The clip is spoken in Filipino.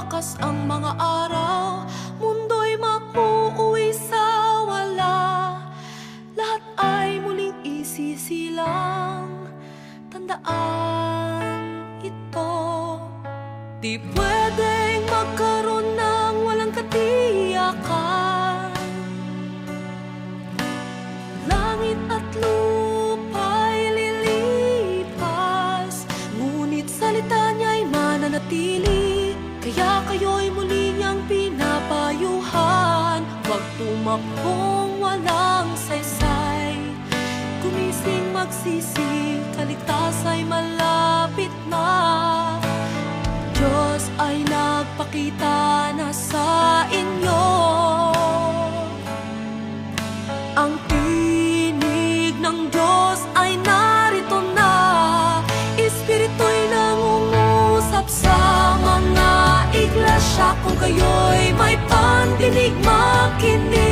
wakas ang mga araw, mundo'y mauuwi sa wala. Lahat ay muling isisilang, tandaan ito. Di pwedeng magkaroon ng walang katiyakan. Langit at lupa'y lilipas, ngunit salita niya'y mananatili. Kaya kayo'y muli niyang pinapayuhan, huwag tumakbong walang saysay. Gumising, magsisi, kaligtasa'y malapit na. Diyos ay nagpakita na sa inyo. Ang tinig ng Diyos ay narito na. Espiritu'y nangungusap sa mga iglesia. Kung kayo'y may pandinig, makinig.